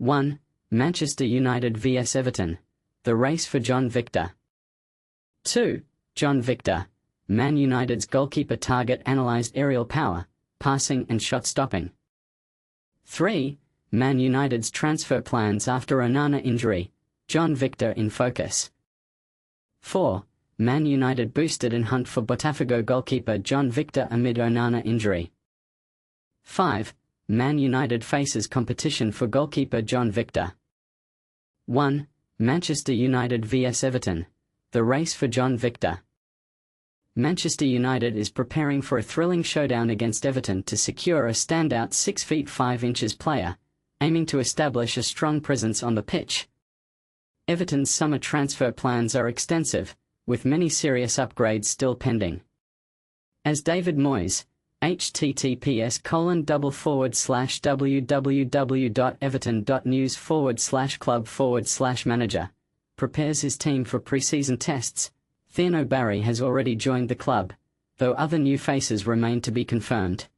1. Manchester United vs Everton. The race for John Victor. 2. John Victor. Man United's goalkeeper target analysed aerial power, passing and shot stopping. 3. Man United's transfer plans after Onana injury. John Victor in focus. 4. Man United boosted in hunt for Botafogo goalkeeper John Victor amid Onana injury. 5. Man United faces competition for goalkeeper John Victor. 1. Manchester United vs Everton. The race for John Victor. Manchester United is preparing for a thrilling showdown against Everton to secure a standout 6 feet 5 inches player, aiming to establish a strong presence on the pitch. Everton's summer transfer plans are extensive, with many serious upgrades still pending. As David Moyes, https://www.everton.news/club/manager, prepares his team for pre-season tests, Thierno Barry has already joined the club, though other new faces remain to be confirmed.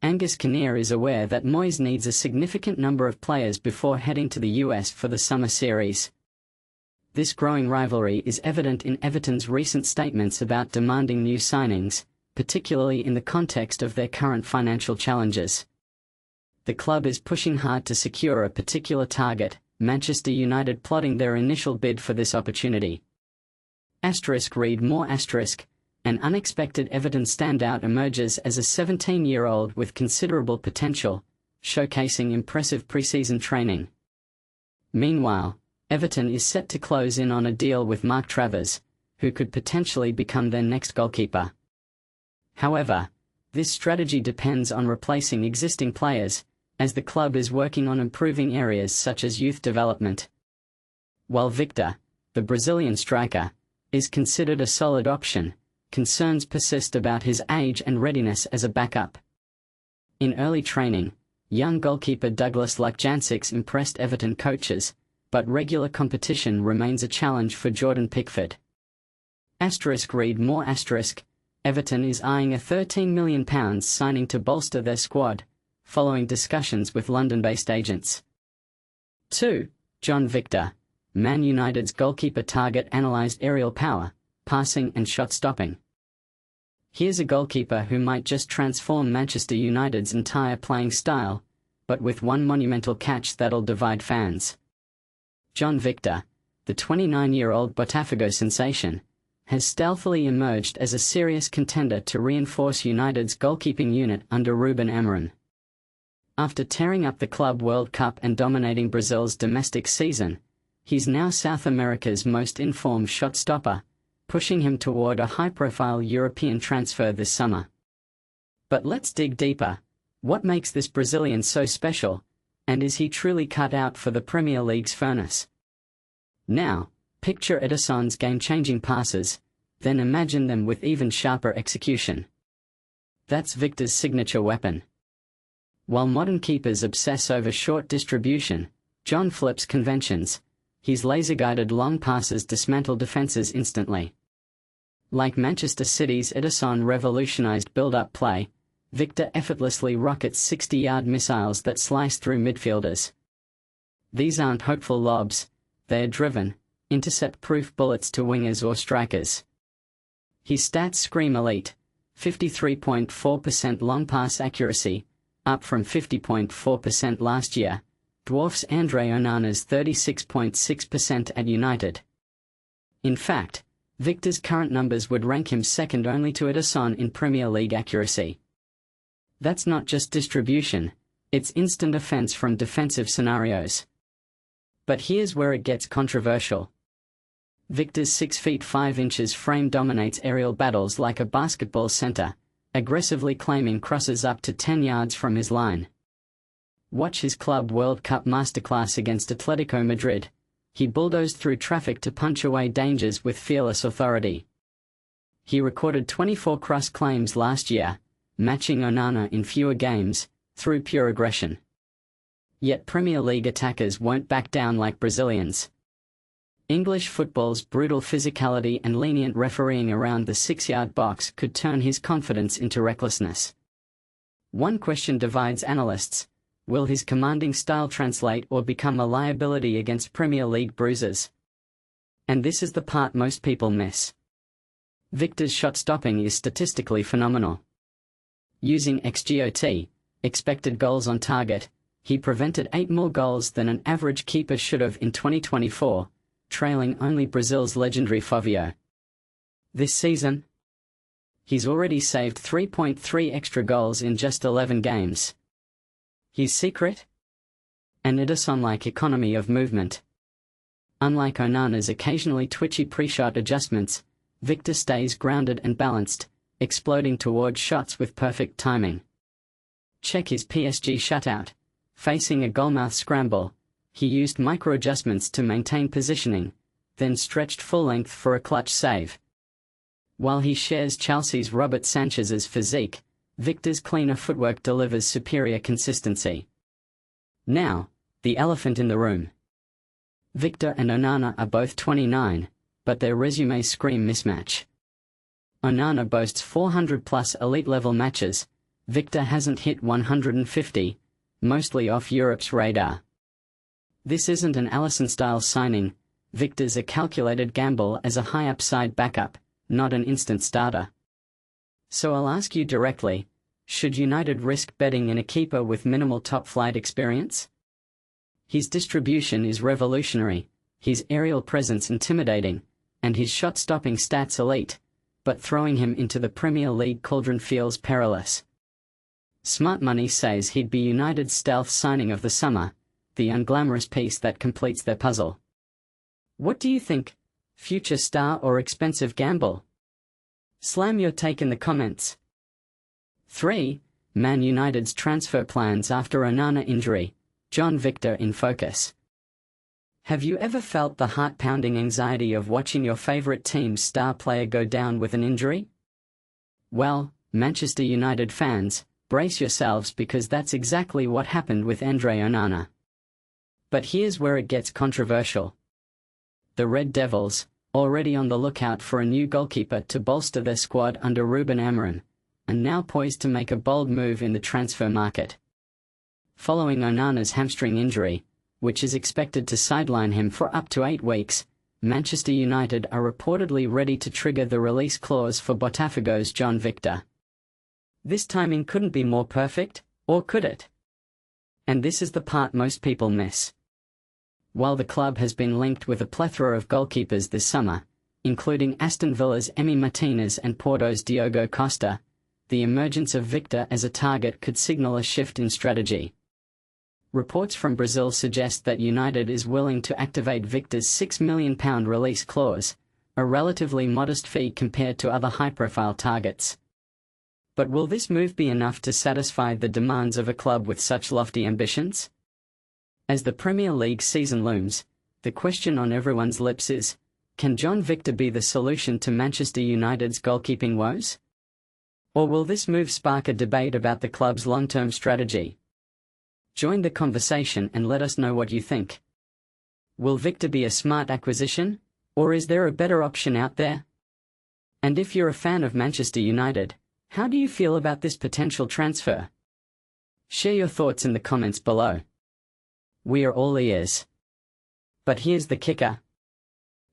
Angus Kinnear is aware that Moyes needs a significant number of players before heading to the US for the summer series. This growing rivalry is evident in Everton's recent statements about demanding new signings, particularly in the context of their current financial challenges. The club is pushing hard to secure a particular target, Manchester United plotting their initial bid for this opportunity. Read more. An unexpected Everton standout emerges as a 17-year-old with considerable potential, showcasing impressive pre-season training. Meanwhile, Everton is set to close in on a deal with Mark Travers, who could potentially become their next goalkeeper. However, this strategy depends on replacing existing players, as the club is working on improving areas such as youth development. While Victor, the Brazilian striker, is considered a solid option, concerns persist about his age and readiness as a backup. In early training, young goalkeeper Douglas Luck-Jancic impressed Everton coaches, but regular competition remains a challenge for Jordan Pickford. Read more. Everton is eyeing a £13 million signing to bolster their squad, following discussions with London-based agents. 2. John Victor. Man United's goalkeeper target analysed aerial power, passing and shot stopping. Here's a goalkeeper who might just transform Manchester United's entire playing style, but with one monumental catch that'll divide fans. John Victor, the 29-year-old Botafogo sensation, has stealthily emerged as a serious contender to reinforce United's goalkeeping unit under Ruben Amorim. After tearing up the Club World Cup and dominating Brazil's domestic season, he's now South America's most informed shot stopper, pushing him toward a high-profile European transfer this summer. But let's dig deeper. What makes this Brazilian so special, and is he truly cut out for the Premier League's furnace? Now, picture Ederson's game-changing passes, then imagine them with even sharper execution. That's Victor's signature weapon. While modern keepers obsess over short distribution, John flips conventions. His laser-guided long passes dismantle defenses instantly. Like Manchester City's Ederson revolutionized build-up play, Victor effortlessly rockets 60-yard missiles that slice through midfielders. These aren't hopeful lobs, they're driven, intercept-proof bullets to wingers or strikers. His stats scream elite: 53.4% long pass accuracy, up from 50.4% last year, dwarfs Andre Onana's 36.6% at United. In fact, Victor's current numbers would rank him second only to Ederson in Premier League accuracy. That's not just distribution, it's instant offense from defensive scenarios. But here's where it gets controversial. Victor's 6 feet 5 inches frame dominates aerial battles like a basketball center, aggressively claiming crosses up to 10 yards from his line. Watch his Club World Cup masterclass against Atletico Madrid. He bulldozed through traffic to punch away dangers with fearless authority. He recorded 24 cross claims last year, matching Onana in fewer games, through pure aggression. Yet Premier League attackers won't back down like Brazilians. English football's brutal physicality and lenient refereeing around the 6-yard box could turn his confidence into recklessness. One question divides analysts: Will his commanding style translate or become a liability against Premier League bruisers? And this is the part most people miss. Victor's shot stopping is statistically phenomenal. Using XGOT, expected goals on target, he prevented 8 more goals than an average keeper should have in 2024, trailing only Brazil's legendary Fovio. This season, he's already saved 3.3 extra goals in just 11 games. His secret? An Ederson-like economy of movement. Unlike Onana's occasionally twitchy pre-shot adjustments, Victor stays grounded and balanced, exploding towards shots with perfect timing. Check his PSG shutout. Facing a goalmouth scramble, he used micro-adjustments to maintain positioning, then stretched full length for a clutch save. While he shares Chelsea's Robert Sanchez's physique, Victor's cleaner footwork delivers superior consistency. Now, the elephant in the room. Victor and Onana are both 29, but their resumes scream mismatch. Onana boasts 400-plus elite-level matches. Victor hasn't hit 150, mostly off Europe's radar. This isn't an Alisson-style signing. Victor's a calculated gamble as a high-upside backup, not an instant starter. So I'll ask you directly, should United risk betting in a keeper with minimal top-flight experience? His distribution is revolutionary, his aerial presence intimidating, and his shot-stopping stats elite, but throwing him into the Premier League cauldron feels perilous. Smart money says he'd be United's stealth signing of the summer, the unglamorous piece that completes their puzzle. What do you think? Future star or expensive gamble? Slam your take in the comments. 3. Man United's transfer plans after Onana injury. John Victor in focus. Have you ever felt the heart-pounding anxiety of watching your favorite team's star player go down with an injury? Well, Manchester United fans, brace yourselves because that's exactly what happened with Andre Onana. But here's where it gets controversial. The Red Devils, already on the lookout for a new goalkeeper to bolster their squad under Ruben Amorim, are now poised to make a bold move in the transfer market. Following Onana's hamstring injury, which is expected to sideline him for up to 8 weeks, Manchester United are reportedly ready to trigger the release clause for Botafogo's John Victor. This timing couldn't be more perfect, or could it? And this is the part most people miss. While the club has been linked with a plethora of goalkeepers this summer, including Aston Villa's Emi Martinez and Porto's Diogo Costa, the emergence of Victor as a target could signal a shift in strategy. Reports from Brazil suggest that United is willing to activate Victor's £6 million release clause, a relatively modest fee compared to other high-profile targets. But will this move be enough to satisfy the demands of a club with such lofty ambitions? As the Premier League season looms, the question on everyone's lips is, can John Victor be the solution to Manchester United's goalkeeping woes? Or will this move spark a debate about the club's long-term strategy? Join the conversation and let us know what you think. Will Victor be a smart acquisition, or is there a better option out there? And if you're a fan of Manchester United, how do you feel about this potential transfer? Share your thoughts in the comments below. We are all ears. But here's the kicker.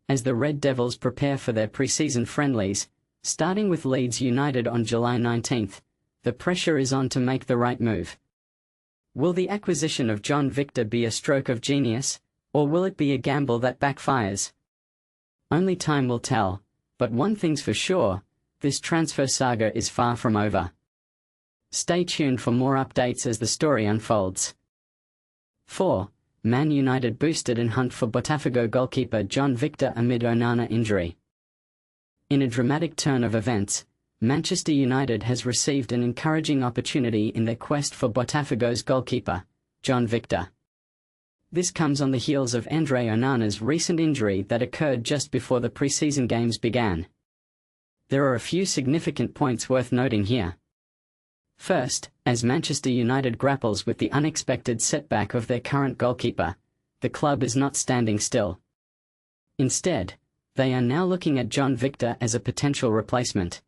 As the Red Devils prepare for their pre-season friendlies, starting with Leeds United on July 19th, the pressure is on to make the right move. Will the acquisition of John Victor be a stroke of genius, or will it be a gamble that backfires? Only time will tell, but one thing's for sure, this transfer saga is far from over. Stay tuned for more updates as the story unfolds. 4. Man United boosted in hunt for Botafogo goalkeeper John Victor amid Onana injury. In a dramatic turn of events, Manchester United has received an encouraging opportunity in their quest for Botafogo's goalkeeper, John Victor. This comes on the heels of Andre Onana's recent injury that occurred just before the pre-season games began. There are a few significant points worth noting here. First, as Manchester United grapples with the unexpected setback of their current goalkeeper, the club is not standing still. Instead, they are now looking at John Victor as a potential replacement.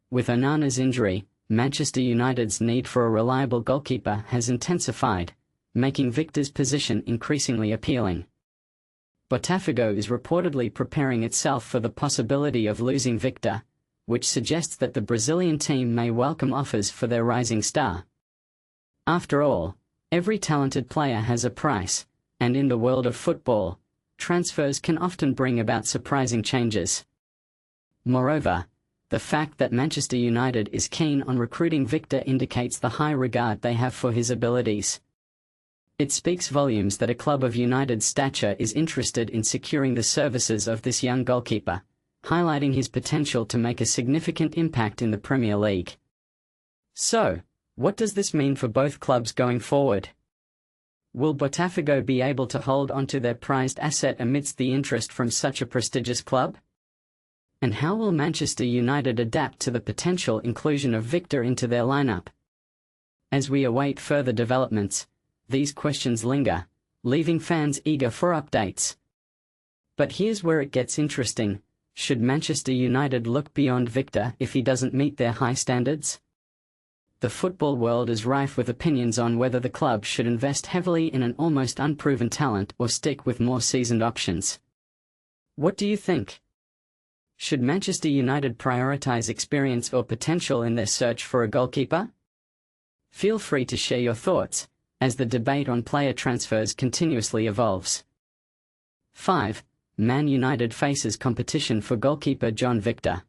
With Onana's injury, Manchester United's need for a reliable goalkeeper has intensified, making Victor's position increasingly appealing. Botafogo is reportedly preparing itself for the possibility of losing Victor, which suggests that the Brazilian team may welcome offers for their rising star. After all, every talented player has a price, and in the world of football, transfers can often bring about surprising changes. Moreover, the fact that Manchester United is keen on recruiting Victor indicates the high regard they have for his abilities. It speaks volumes that a club of United's stature is interested in securing the services of this young goalkeeper, highlighting his potential to make a significant impact in the Premier League. So, what does this mean for both clubs going forward? Will Botafogo be able to hold onto their prized asset amidst the interest from such a prestigious club? And how will Manchester United adapt to the potential inclusion of Victor into their lineup? As we await further developments, these questions linger, leaving fans eager for updates. But here's where it gets interesting: should Manchester United look beyond Victor if he doesn't meet their high standards? The football world is rife with opinions on whether the club should invest heavily in an almost unproven talent or stick with more seasoned options. What do you think? Should Manchester United prioritize experience or potential in their search for a goalkeeper? Feel free to share your thoughts, as the debate on player transfers continuously evolves. 5. Man United faces competition for goalkeeper John Victor.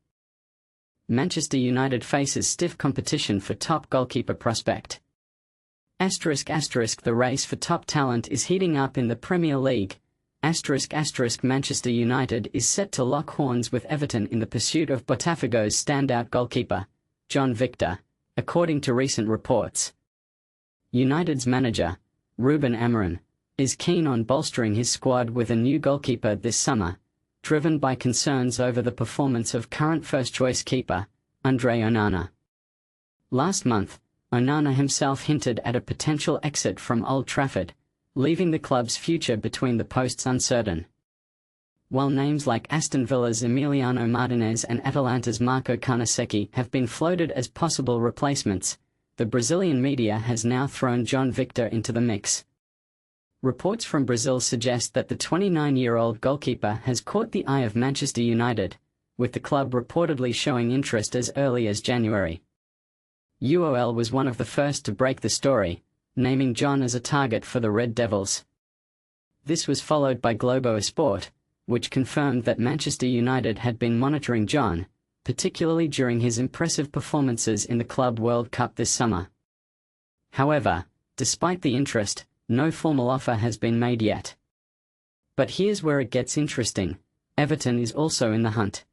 Manchester United faces stiff competition for top goalkeeper prospect. The race for top talent is heating up in the Premier League. Manchester United is set to lock horns with Everton in the pursuit of Botafogo's standout goalkeeper, John Victor, according to recent reports. United's manager, Ruben Amorim, is keen on bolstering his squad with a new goalkeeper this summer, driven by concerns over the performance of current first-choice keeper, Andre Onana. Last month, Onana himself hinted at a potential exit from Old Trafford, leaving the club's future between the posts uncertain. While names like Aston Villa's Emiliano Martinez and Atalanta's Marco Carnesecchi have been floated as possible replacements, the Brazilian media has now thrown John Victor into the mix. Reports from Brazil suggest that the 29-year-old goalkeeper has caught the eye of Manchester United, with the club reportedly showing interest as early as January. UOL was one of the first to break the story, naming John as a target for the Red Devils. This was followed by Globo Esporte, which confirmed that Manchester United had been monitoring John, particularly during his impressive performances in the Club World Cup this summer. However, despite the interest, no formal offer has been made yet. But here's where it gets interesting: Everton is also in the hunt.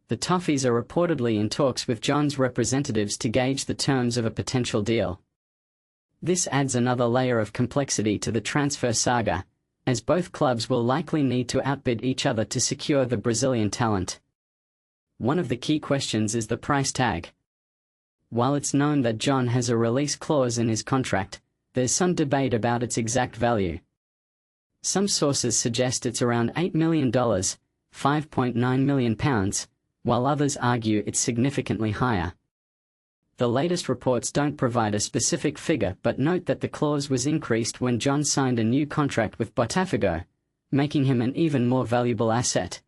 The Toffees are reportedly in talks with John's representatives to gauge the terms of a potential deal. This adds another layer of complexity to the transfer saga, as both clubs will likely need to outbid each other to secure the Brazilian talent. One of the key questions is the price tag. While it's known that John has a release clause in his contract, there's some debate about its exact value. Some sources suggest it's around $8 million, £5.9 million, while others argue it's significantly higher. The latest reports don't provide a specific figure but note that the clause was increased when John signed a new contract with Botafogo, making him an even more valuable asset.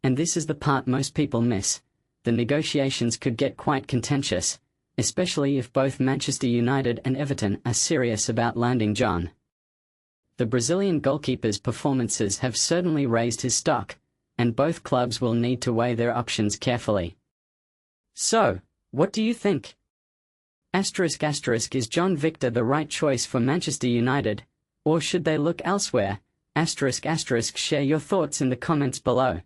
And this is the part most people miss: the negotiations could get quite contentious, especially if both Manchester United and Everton are serious about landing John. The Brazilian goalkeeper's performances have certainly raised his stock, and both clubs will need to weigh their options carefully. So, what do you think? Is John Victor the right choice for Manchester United, or should they look elsewhere? Share your thoughts in the comments below.